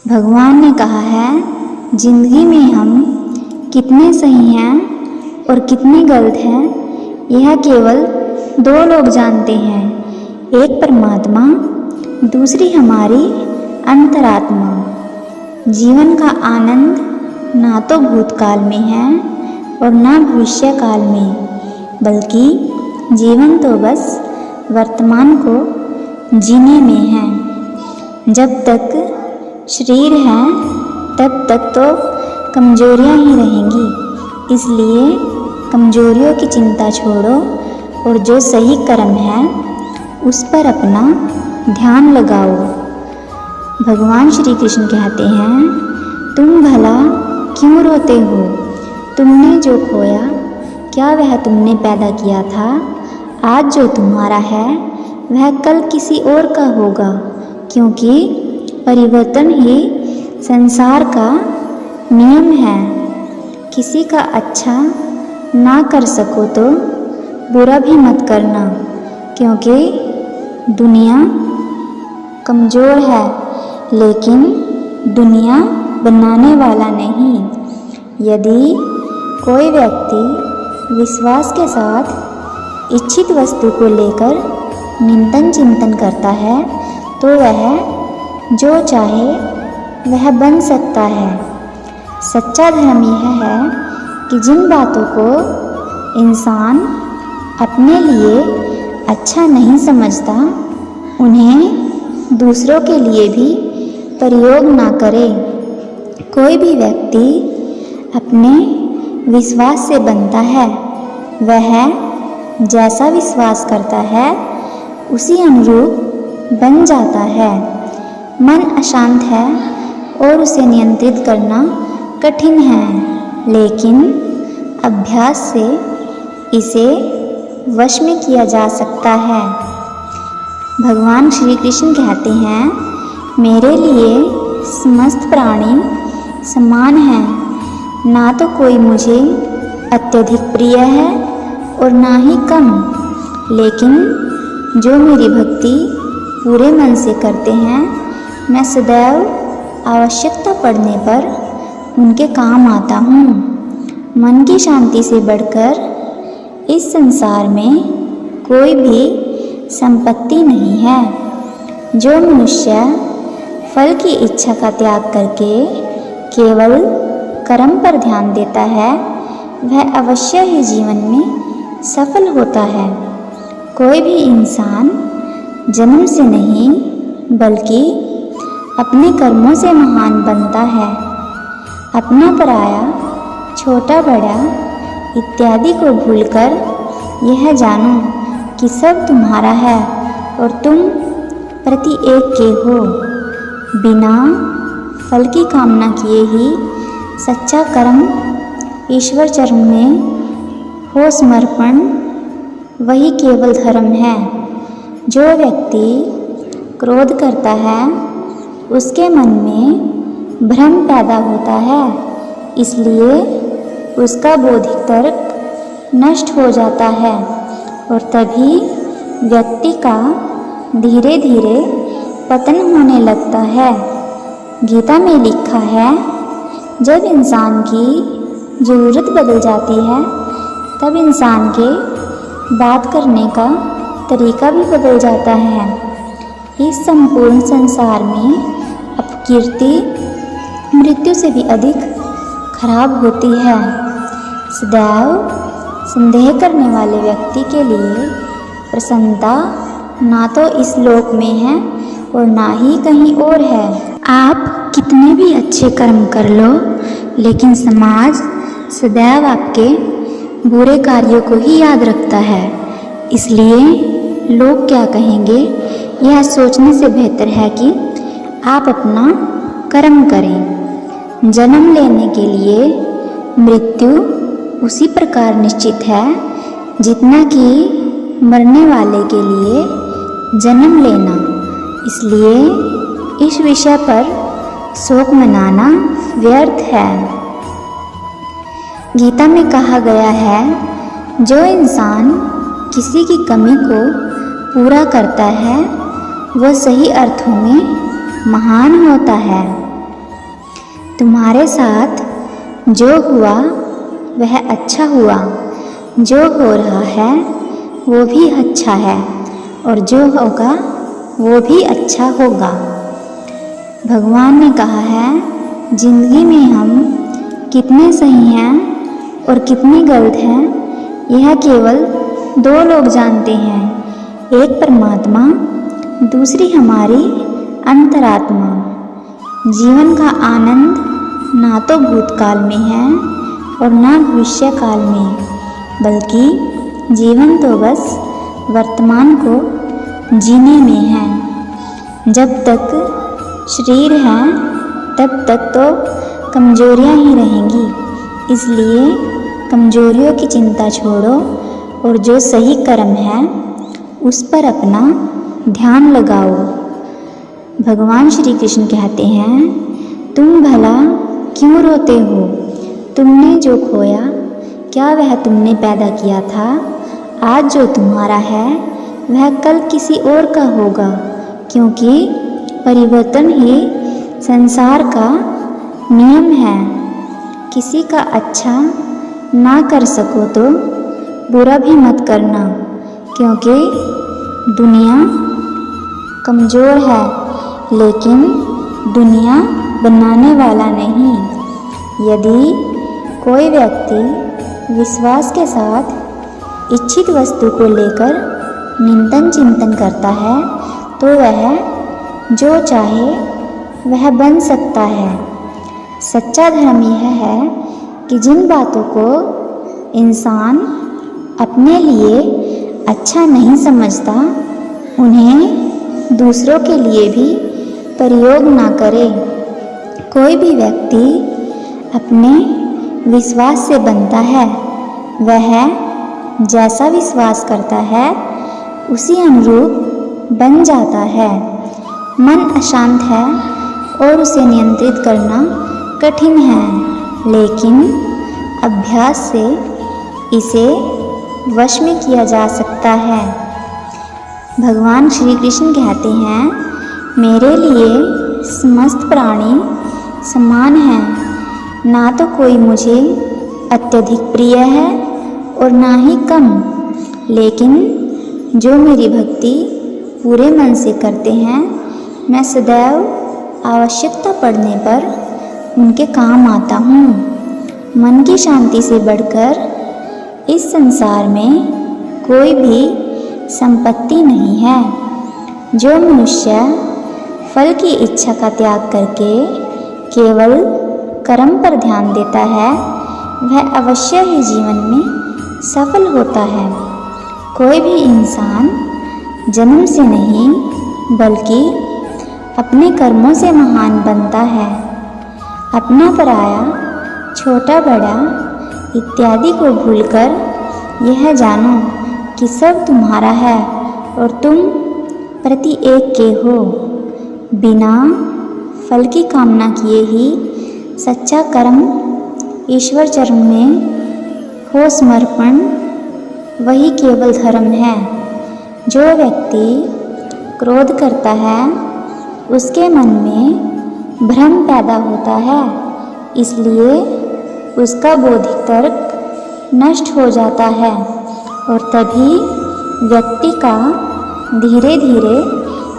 भगवान ने कहा है, जिंदगी में हम कितने सही हैं और कितने गलत हैं, यह केवल दो लोग जानते हैं, एक परमात्मा, दूसरी हमारी अंतरात्मा। जीवन का आनंद ना तो भूतकाल में है और ना भविष्य काल में, बल्कि जीवन तो बस वर्तमान को जीने में है। जब तक शरीर है तब तक तो कमजोरियां ही रहेंगी, इसलिए कमजोरियों की चिंता छोड़ो और जो सही कर्म है उस पर अपना ध्यान लगाओ। भगवान श्री कृष्ण कहते हैं, तुम भला क्यों रोते हो? तुमने जो खोया क्या वह तुमने पैदा किया था? आज जो तुम्हारा है वह कल किसी और का होगा, क्योंकि परिवर्तन ही संसार का नियम है। किसी का अच्छा ना कर सको तो बुरा भी मत करना, क्योंकि दुनिया कमज़ोर है, लेकिन दुनिया बनाने वाला नहीं। यदि कोई व्यक्ति विश्वास के साथ इच्छित वस्तु को लेकर चिंतन चिंतन करता है तो वह जो चाहे वह बन सकता है। सच्चा धर्म यह है कि जिन बातों को इंसान अपने लिए अच्छा नहीं समझता उन्हें दूसरों के लिए भी प्रयोग ना करे। कोई भी व्यक्ति अपने विश्वास से बनता है, वह जैसा विश्वास करता है उसी अनुरूप बन जाता है। मन अशांत है और उसे नियंत्रित करना कठिन है, लेकिन अभ्यास से इसे वश में किया जा सकता है। भगवान श्री कृष्ण कहते हैं, मेरे लिए समस्त प्राणी समान हैं, ना तो कोई मुझे अत्यधिक प्रिय है और ना ही कम, लेकिन जो मेरी भक्ति पूरे मन से करते हैं मैं सदैव आवश्यकता पड़ने पर उनके काम आता हूँ। मन की शांति से बढ़कर इस संसार में कोई भी संपत्ति नहीं है। जो मनुष्य फल की इच्छा का त्याग करके केवल कर्म पर ध्यान देता है वह अवश्य ही जीवन में सफल होता है। कोई भी इंसान जन्म से नहीं बल्कि अपने कर्मों से महान बनता है। अपना पराया, छोटा बड़ा इत्यादि को भूलकर यह जानो कि सब तुम्हारा है और तुम प्रति एक के हो। बिना फल की कामना किए ही सच्चा कर्म ईश्वर चरण में हो समर्पण वही केवल धर्म है। जो व्यक्ति क्रोध करता है उसके मन में भ्रम पैदा होता है, इसलिए उसका बौद्धिक तर्क नष्ट हो जाता है और तभी व्यक्ति का धीरे धीरे पतन होने लगता है। गीता में लिखा है, जब इंसान की ज़रूरत बदल जाती है तब इंसान के बात करने का तरीका भी बदल जाता है। इस संपूर्ण संसार में अपकीर्ति मृत्यु से भी अधिक खराब होती है। सदैव संदेह करने वाले व्यक्ति के लिए प्रसन्नता ना तो इस लोक में है और ना ही कहीं और है। आप कितने भी अच्छे कर्म कर लो, लेकिन समाज सदैव आपके बुरे कार्यों को ही याद रखता है। इसलिए लोग क्या कहेंगे यह सोचने से बेहतर है कि आप अपना कर्म करें। जन्म लेने के लिए मृत्यु उसी प्रकार निश्चित है जितना कि मरने वाले के लिए जन्म लेना। इसलिए इस विषय पर शोक मनाना व्यर्थ है। गीता में कहा गया है, जो इंसान किसी की कमी को पूरा करता है वह सही अर्थों में महान होता है। तुम्हारे साथ जो हुआ वह अच्छा हुआ, जो हो रहा है वो भी अच्छा है और जो होगा वो भी अच्छा होगा। भगवान ने कहा है जिंदगी में हम कितने सही हैं और कितने गलत हैं यह केवल दो लोग जानते हैं, एक परमात्मा, दूसरी हमारी अंतरात्मा। जीवन का आनंद ना तो भूतकाल में है और ना भविष्य काल में, बल्कि जीवन तो बस वर्तमान को जीने में है। जब तक शरीर है तब तक तो कमजोरियां ही रहेंगी, इसलिए कमजोरियों की चिंता छोड़ो और जो सही कर्म है उस पर अपना ध्यान लगाओ। भगवान श्री कृष्ण कहते हैं तुम भला क्यों रोते हो? तुमने जो खोया क्या वह तुमने पैदा किया था? आज जो तुम्हारा है वह कल किसी और का होगा, क्योंकि परिवर्तन ही संसार का नियम है। किसी का अच्छा ना कर सको तो बुरा भी मत करना, क्योंकि दुनिया कमज़ोर है लेकिन दुनिया बनाने वाला नहीं। यदि कोई व्यक्ति विश्वास के साथ इच्छित वस्तु को लेकर चिंतन चिंतन करता है तो वह जो चाहे वह बन सकता है। सच्चा धर्म यह है कि जिन बातों को इंसान अपने लिए अच्छा नहीं समझता उन्हें दूसरों के लिए भी प्रयोग ना करे। कोई भी व्यक्ति अपने विश्वास से बनता है, वह जैसा विश्वास करता है उसी अनुरूप बन जाता है। मन अशांत है और उसे नियंत्रित करना कठिन है, लेकिन अभ्यास से इसे वश में किया जा सकता है। भगवान श्री कृष्ण कहते हैं मेरे लिए समस्त प्राणी समान हैं, ना तो कोई मुझे अत्यधिक प्रिय है और ना ही कम, लेकिन जो मेरी भक्ति पूरे मन से करते हैं मैं सदैव आवश्यकता पड़ने पर उनके काम आता हूँ। मन की शांति से बढ़कर इस संसार में कोई भी संपत्ति नहीं है। जो मनुष्य फल की इच्छा का त्याग करके केवल कर्म पर ध्यान देता है वह अवश्य ही जीवन में सफल होता है। कोई भी इंसान जन्म से नहीं बल्कि अपने कर्मों से महान बनता है। अपना पराया, छोटा बड़ा इत्यादि को भूलकर यह जानो कि सब तुम्हारा है और तुम प्रति एक के हो। बिना फल की कामना किए ही सच्चा कर्म ईश्वर चरण में हो समर्पण वही केवल धर्म है। जो व्यक्ति क्रोध करता है उसके मन में भ्रम पैदा होता है, इसलिए उसका बौद्धिक तर्क नष्ट हो जाता है और तभी व्यक्ति का धीरे धीरे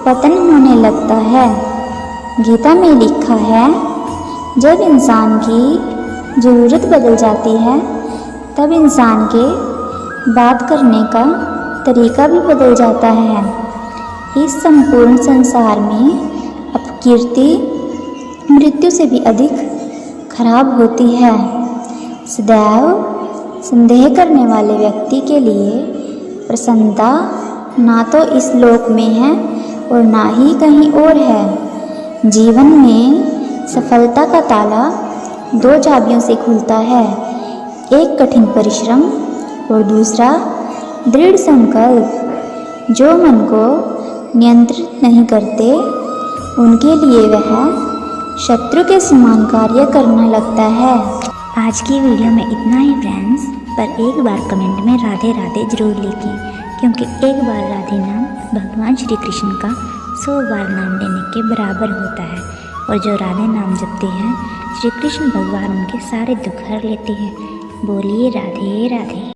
पतन होने लगता है। गीता में लिखा है जब इंसान की ज़रूरत बदल जाती है तब इंसान के बात करने का तरीका भी बदल जाता है। इस संपूर्ण संसार में अपकीर्ति मृत्यु से भी अधिक खराब होती है। सदैव संदेह करने वाले व्यक्ति के लिए प्रसन्नता ना तो इस लोक में है और ना ही कहीं और है। जीवन में सफलता का ताला दो चाबियों से खुलता है, एक कठिन परिश्रम और दूसरा दृढ़ संकल्प। जो मन को नियंत्रित नहीं करते उनके लिए वह शत्रु के समान कार्य करने लगता है। आज की वीडियो में इतना ही फ्रेंड्स, पर एक बार कमेंट में राधे राधे जरूर लिखें, क्योंकि एक बार राधे नाम भगवान श्री कृष्ण का 100 बार नाम लेने के बराबर होता है और जो राधे नाम जपते हैं श्री कृष्ण भगवान उनके सारे दुख हर लेते हैं। बोलिए राधे राधे।